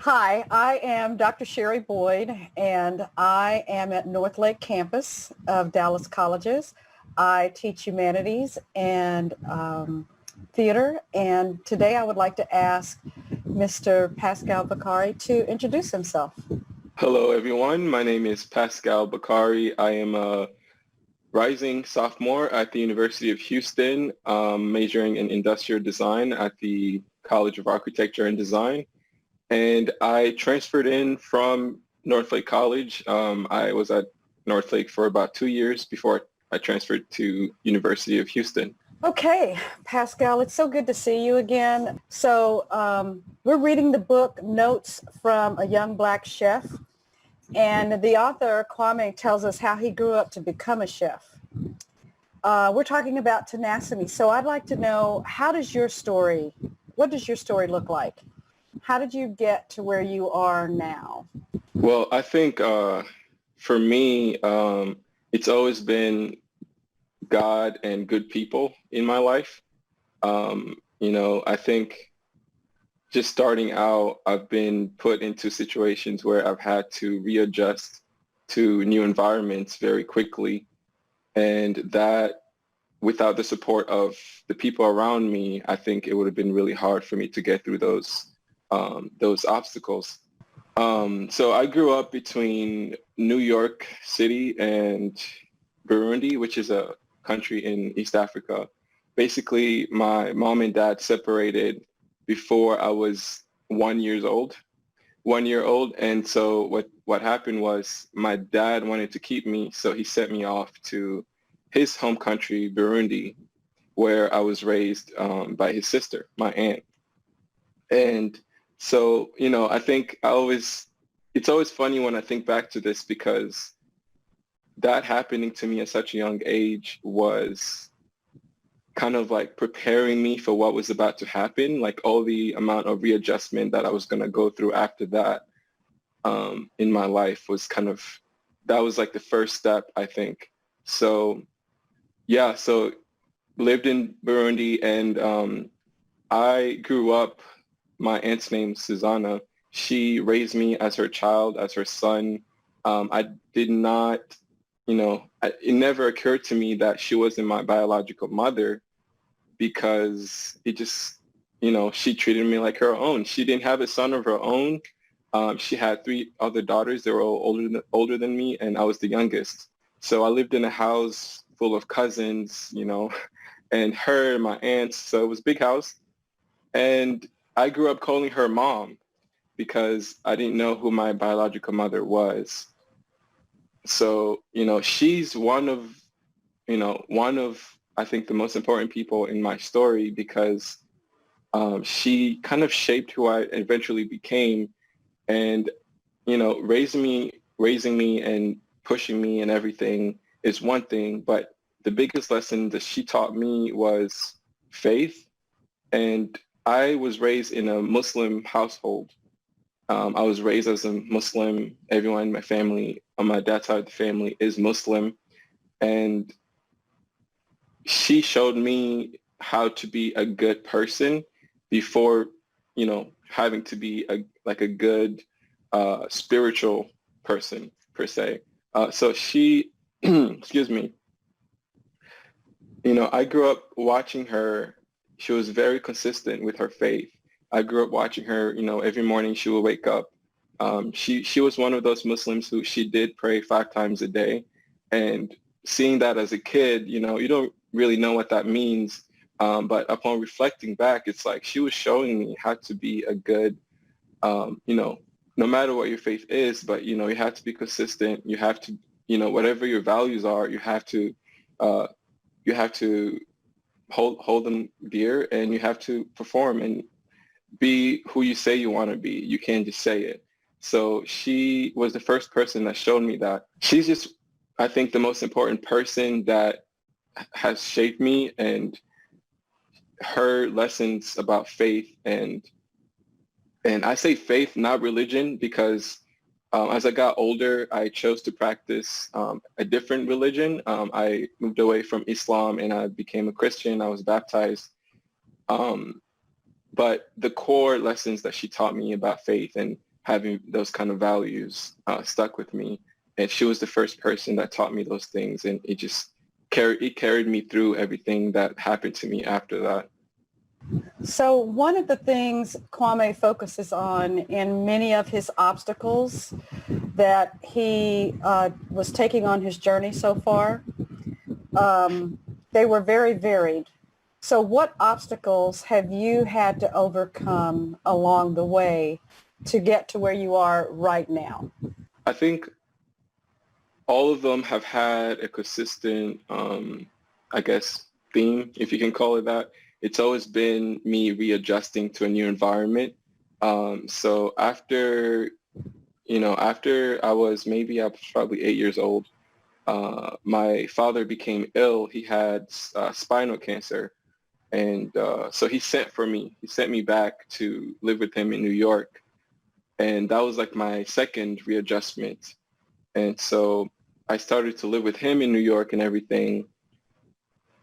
Hi, I am Dr. Sherry Boyd, and I am at Northlake campus of Dallas Colleges. I teach humanities and theater, and today I would like to ask Mr. Pascal Bakari to introduce himself. Hello, everyone. My name is Pascal Bakari. I am a rising sophomore at the University of Houston, majoring in industrial design at the College of Architecture and Design. And I transferred in from Northlake College. I was at Northlake for about 2 years before I transferred to University of Houston. Okay, Pascal, it's so good to see you again. We're reading the book Notes from a Young Black Chef, and the author, Kwame, tells us how he grew up to become a chef. We're talking about tenacity, so I'd like to know, what does your story look like? How did you get to where you are now? Well, I think for me, it's always been God and good people in my life. I think just starting out, I've been put into situations where I've had to readjust to new environments very quickly. And that without the support of the people around me, I think it would have been really hard for me to get through those obstacles. So I grew up between New York City and Burundi, which is a country in East Africa. Basically, my mom and dad separated before I was 1 year old. And so what happened was my dad wanted to keep me, so he sent me off to his home country, Burundi, where I was raised by his sister, my aunt. And so, I think it's always funny when I think back to this because that happening to me at such a young age was kind of like preparing me for what was about to happen, like all the amount of readjustment that I was going to go through after that in my life that was like the first step, I think. So, yeah, so lived in Burundi and I grew up, my aunt's name, Susanna. She raised me as her child, as her son. I did not, it never occurred to me that she wasn't my biological mother because it just, she treated me like her own. She didn't have a son of her own. She had three other daughters. They were all older than me, and I was the youngest. So I lived in a house full of cousins, and her, my aunts. So it was a big house. And I grew up calling her mom because I didn't know who my biological mother was. So, she's one of, I think, the most important people in my story because she kind of shaped who I eventually became. And, raising me and pushing me and everything is one thing, but the biggest lesson that she taught me was faith. And I was raised in a Muslim household. I was raised as a Muslim. Everyone in my family, on my dad's side of the family, is Muslim. And she showed me how to be a good person before, having to be a good spiritual person per se. So she, excuse me, I grew up watching her. She was very consistent with her faith. I grew up watching her, every morning she would wake up. She was one of those Muslims who she did pray 5 times a day. And seeing that as a kid, you don't really know what that means. But upon reflecting back, it's like she was showing me how to be a good, no matter what your faith is, but, you have to be consistent. You have to, whatever your values are, you have to hold them dear, and you have to perform and be who you say you want to be. You can't just say it. So she was the first person that showed me that. She's just, I think, the most important person that has shaped me, and her lessons about faith and I say faith, not religion, because as I got older, I chose to practice a different religion. I moved away from Islam and I became a Christian. I was baptized. But the core lessons that she taught me about faith and having those kind of values stuck with me. And she was the first person that taught me those things, and it carried me through everything that happened to me after that. So one of the things Kwame focuses on in many of his obstacles that he was taking on his journey so far, they were very varied. So what obstacles have you had to overcome along the way to get to where you are right now? I think all of them have had a consistent, I guess, theme, if you can call it that. It's always been me readjusting to a new environment. So after I was probably 8 years old, my father became ill. He had spinal cancer. And so he sent me back to live with him in New York. And that was like my second readjustment. And so I started to live with him in New York and everything.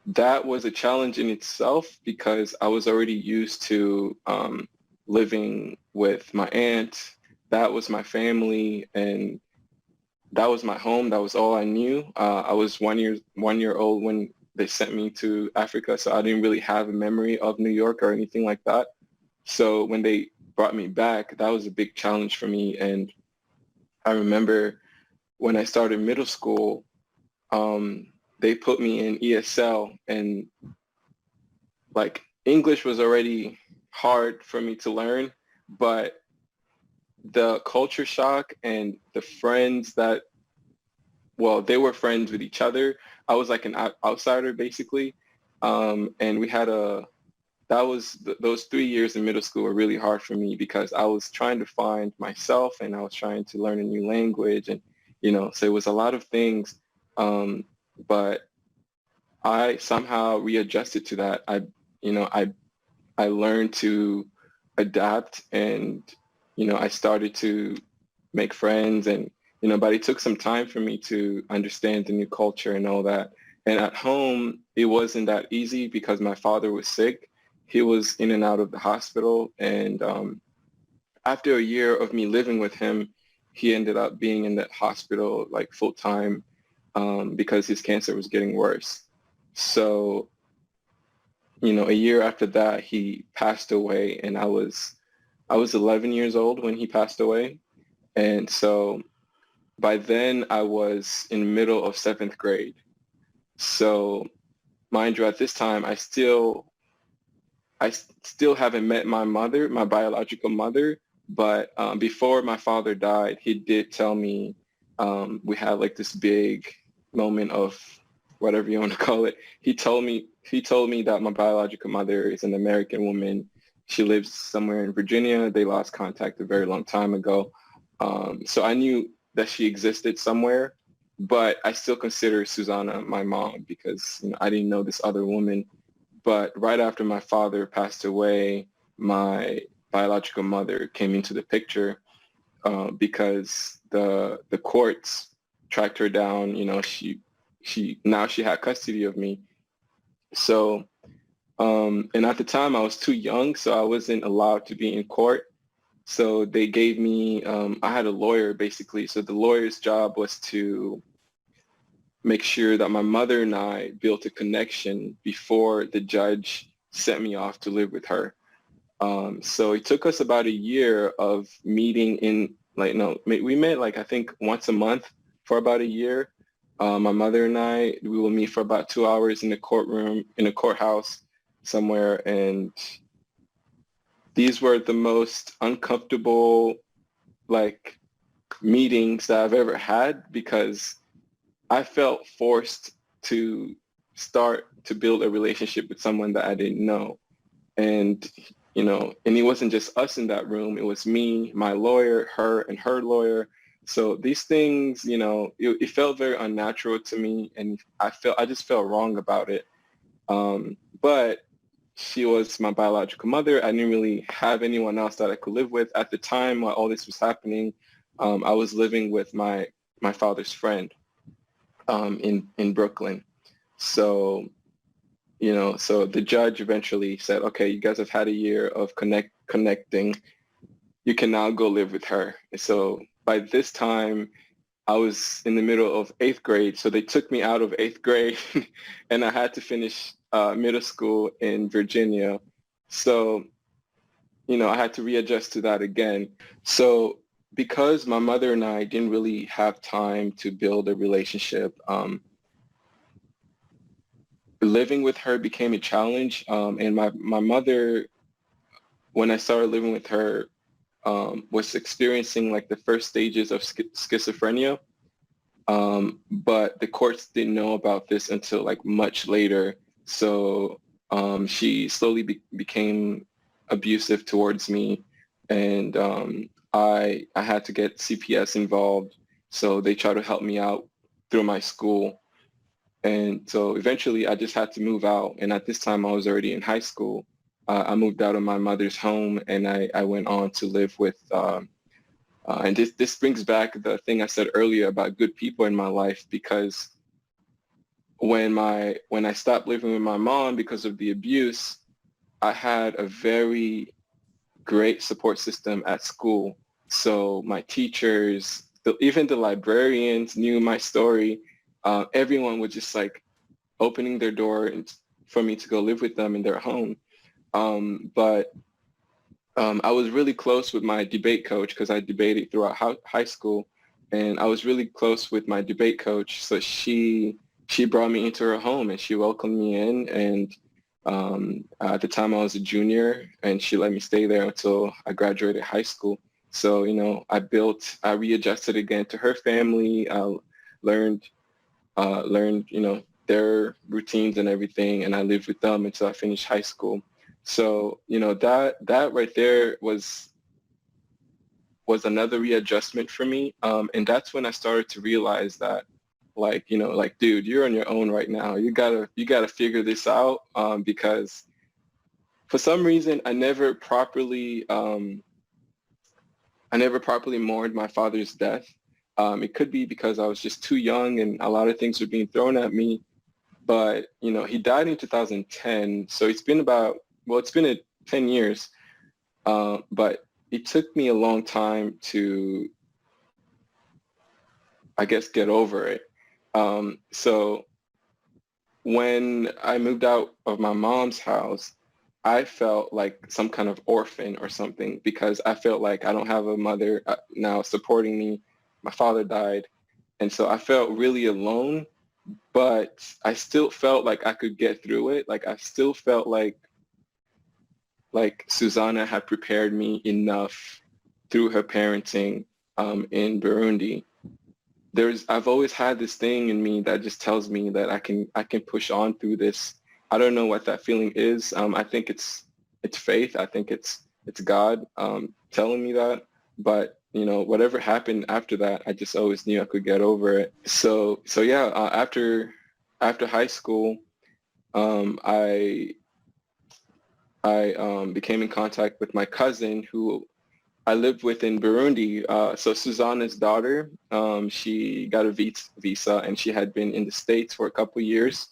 That was a challenge in itself because I was already used to living with my aunt. That was my family, and that was my home. That was all I knew. I was 1 year old when they sent me to Africa, so I didn't really have a memory of New York or anything like that. So when they brought me back, that was a big challenge for me. And I remember when I started middle school, they put me in ESL, and like English was already hard for me to learn, but the culture shock and the friends that, well, they were friends with each other. I was like an outsider basically. And we had those 3 years in middle school were really hard for me because I was trying to find myself and I was trying to learn a new language, and, so it was a lot of things. But I somehow readjusted to that. I learned to adapt, and, I started to make friends, and, but it took some time for me to understand the new culture and all that. And at home, it wasn't that easy because my father was sick. He was in and out of the hospital. And after a year of me living with him, he ended up being in that hospital like full time because his cancer was getting worse. So, a year after that, he passed away, and I was 11 years old when he passed away. And so by then I was in the middle of seventh grade. So mind you, at this time, I still haven't met my mother, my biological mother, but before my father died, he did tell me we had like this big moment of whatever you want to call it. He told me that my biological mother is an American woman. She lives somewhere in Virginia. They lost contact a very long time ago. So I knew that she existed somewhere, but I still consider Susanna my mom because I didn't know this other woman. But right after my father passed away, my biological mother came into the picture because the courts tracked her down. She had custody of me. So and at the time I was too young, so I wasn't allowed to be in court. So they gave me I had a lawyer basically. So the lawyer's job was to make sure that my mother and I built a connection before the judge sent me off to live with her. So it took us about a year of meeting we met like I think once a month for about a year. My mother and we will meet for about 2 hours in the courtroom, in a courthouse somewhere. And these were the most uncomfortable like meetings that I've ever had because I felt forced to start to build a relationship with someone that I didn't know. And, and it wasn't just us in that room. It was me, my lawyer, her, and her lawyer. So these things, it felt very unnatural to me, and I just felt wrong about it. But she was my biological mother. I didn't really have anyone else that I could live with. At the time while all this was happening, I was living with my father's friend in Brooklyn. So, so the judge eventually said, okay, you guys have had a year of connecting. you can now go live with her. So by this time, I was in the middle of 8th grade, so they took me out of 8th grade and I had to finish middle school in Virginia. So, I had to readjust to that again. So because my mother and I didn't really have time to build a relationship, living with her became a challenge. And my mother, when I started living with her, was experiencing like the first stages of schizophrenia. But the courts didn't know about this until like much later. So she slowly became abusive towards me, and I had to get CPS involved. So they tried to help me out through my school. And so eventually I just had to move out. And at this time I was already in high school. I moved out of my mother's home and I went on to live with and this brings back the thing I said earlier about good people in my life, because when I stopped living with my mom because of the abuse, I had a very great support system at school. So my teachers, even the librarians knew my story. Everyone was just like opening their door for me to go live with them in their home. But I was really close with my debate coach because I debated throughout high school, and I was really close with my debate coach. So she brought me into her home and she welcomed me in. And at the time I was a junior, and she let me stay there until I graduated high school. So I readjusted again to her family. I learned their routines and everything, and I lived with them until I finished high school. So, that right there was another readjustment for me. And that's when I started to realize that, like, dude, you're on your own right now. You gotta figure this out, because for some reason I never properly mourned my father's death. It could be because I was just too young and a lot of things were being thrown at me. But, he died in 2010. So it's been 10 years. But it took me a long time to, I guess, get over it. So when I moved out of my mom's house, I felt like some kind of orphan or something, because I felt like I don't have a mother now supporting me. My father died. And so I felt really alone, but I still felt like I could get through it. Like I still felt like Susanna had prepared me enough through her parenting in Burundi. I've always had this thing in me that just tells me that I can push on through this. I don't know what that feeling is. I think it's faith. I think it's God telling me that. But whatever happened after that, I just always knew I could get over it. So yeah. After high school, I became in contact with my cousin who I lived with in Burundi. So Susanna's daughter, she got a visa and she had been in the States for a couple of years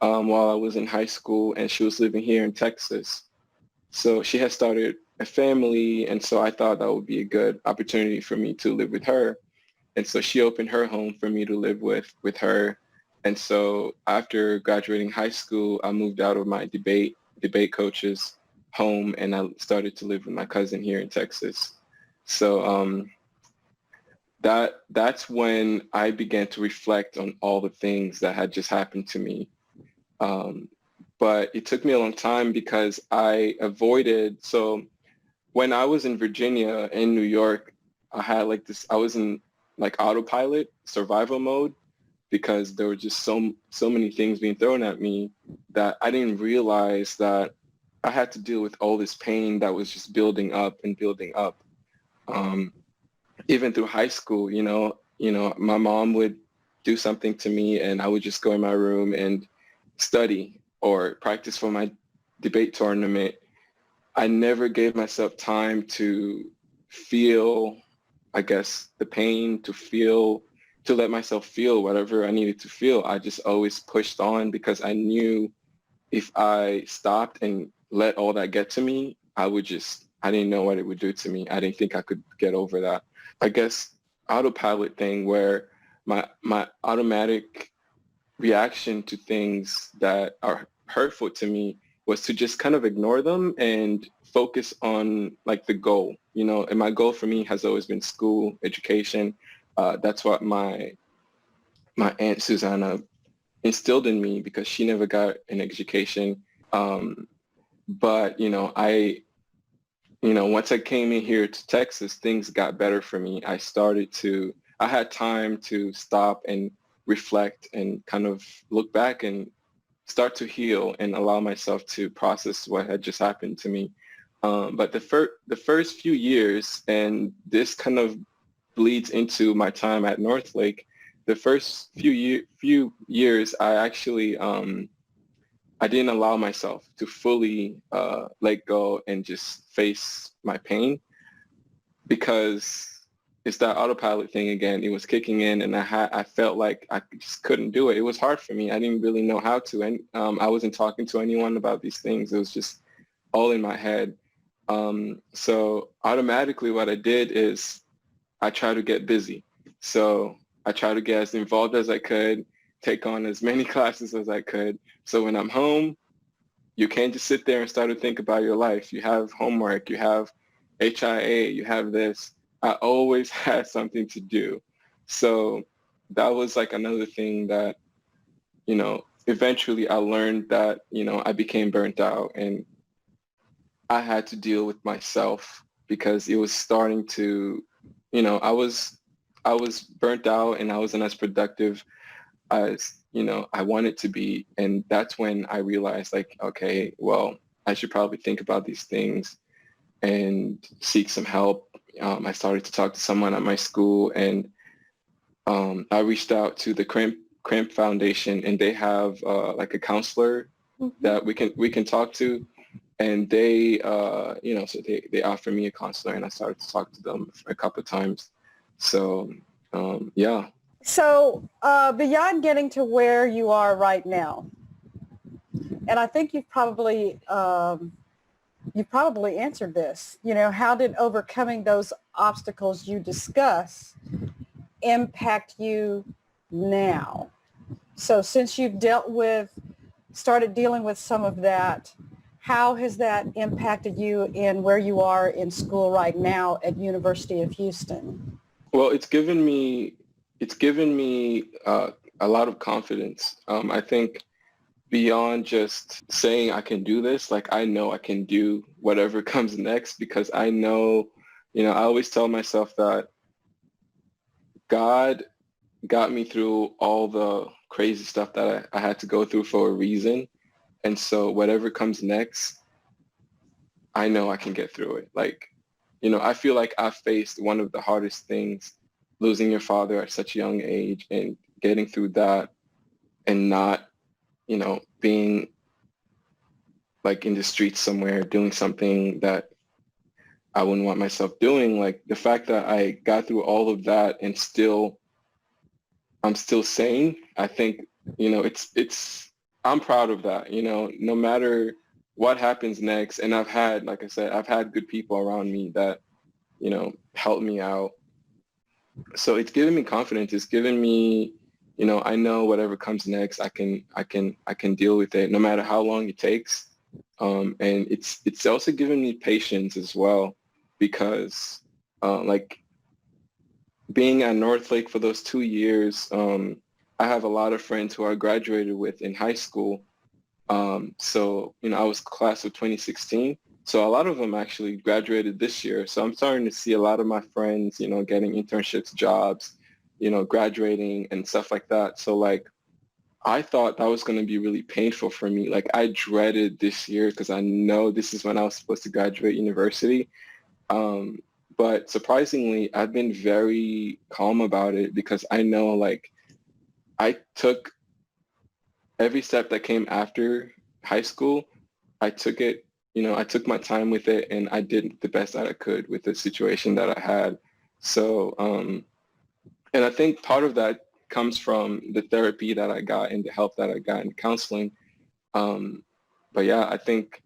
while I was in high school, and she was living here in Texas. So she had started a family, and so I thought that would be a good opportunity for me to live with her. And so she opened her home for me to live with her. And so after graduating high school, I moved out of my debate coach's home, and I started to live with my cousin here in Texas. So that's when I began to reflect on all the things that had just happened to me. But it took me a long time because I avoided. So when I was in Virginia and New York, I was in like autopilot survival mode, because there were just so many things being thrown at me that I didn't realize that I had to deal with all this pain that was just building up and building up. Even through high school, my mom would do something to me and I would just go in my room and study or practice for my debate tournament. I never gave myself time to feel, I guess, the pain, to let myself feel whatever I needed to feel. I just always pushed on because I knew if I stopped and let all that get to me, I would just I didn't know what it would do to me. I didn't think I could get over that. I guess autopilot thing where my automatic reaction to things that are hurtful to me was to just kind of ignore them and focus on like the goal, and my goal for me has always been school, education. That's what my Aunt Susanna instilled in me because she never got an education. But, once I came in here to Texas, things got better for me. I had time to stop and reflect and kind of look back and start to heal and allow myself to process what had just happened to me. But the first few years, and this kind of bleeds into my time at Northlake, the first few years, I actually I didn't allow myself to fully let go and just face my pain because it's that autopilot thing again. It was kicking in, and I felt like I just couldn't do it. It was hard for me. I didn't really know how to, and I wasn't talking to anyone about these things. It was just all in my head. So automatically, what I did is I try to get busy. So I try to get as involved as I could, take on as many classes as I could. So when I'm home, you can't just sit there and start to think about your life. You have homework, you have HIA, you have this. I always had something to do. So that was like another thing that, eventually I learned that, I became burnt out and I had to deal with myself because it was starting to, I was burnt out and I wasn't as productive as, I wanted to be. And that's when I realized like, okay, well, I should probably think about these things and seek some help. I started to talk to someone at my school, and I reached out to the Cramp Foundation, and they have like a counselor that we can talk to, and they so they offered me a counselor, and I started to talk to them a couple of times. So yeah. So beyond getting to where you are right now, and I think you probably answered this, how did overcoming those obstacles you discuss impact you now? So since you've started dealing with some of that, how has that impacted you in where you are in school right now at University of Houston? Well, it's given me a lot of confidence. I think beyond just saying I can do this, like I know I can do whatever comes next because I know, I always tell myself that God got me through all the crazy stuff that I had to go through for a reason. And so whatever comes next, I know I can get through it. Like, I feel like I faced one of the hardest things, losing your father at such a young age and getting through that and not, being like in the streets somewhere doing something that I wouldn't want myself doing. Like the fact that I got through all of that and I'm still sane. I think, I'm proud of that, no matter what happens next. And like I said, I've had good people around me that, help me out. So it's given me confidence. It's given me, I know whatever comes next, I can deal with it no matter how long it takes. And it's also given me patience as well because like being at Northlake for those 2 years, I have a lot of friends who I graduated with in high school. So, I was class of 2016. So a lot of them actually graduated this year. So I'm starting to see a lot of my friends, getting internships, jobs, graduating and stuff like that. So like, I thought that was going to be really painful for me. Like I dreaded this year because I know this is when I was supposed to graduate university. But surprisingly, I've been very calm about it because I know like I took every step that came after high school. I took it, I took my time with it and I did the best that I could with the situation that I had. So, and I think part of that comes from the therapy that I got and the help that I got in counseling. But yeah, I think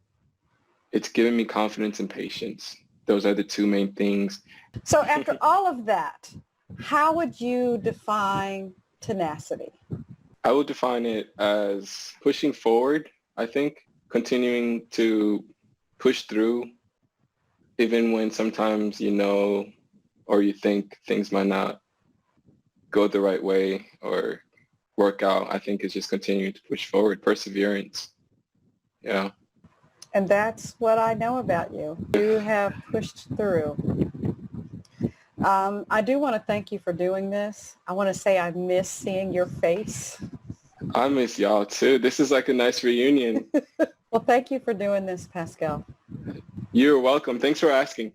it's given me confidence and patience. those are the two main things. So after all of that, how would you define tenacity? I would define it as pushing forward, I think, continuing to push through, even when sometimes you know or you think things might not go the right way or work out. I think it's just continuing to push forward, perseverance. Yeah. And that's what I know about you. You have pushed through. I do want to thank you for doing this. I want to say I miss seeing your face. I miss y'all too. This is like a nice reunion. Well, thank you for doing this, Pascal. You're welcome. Thanks for asking.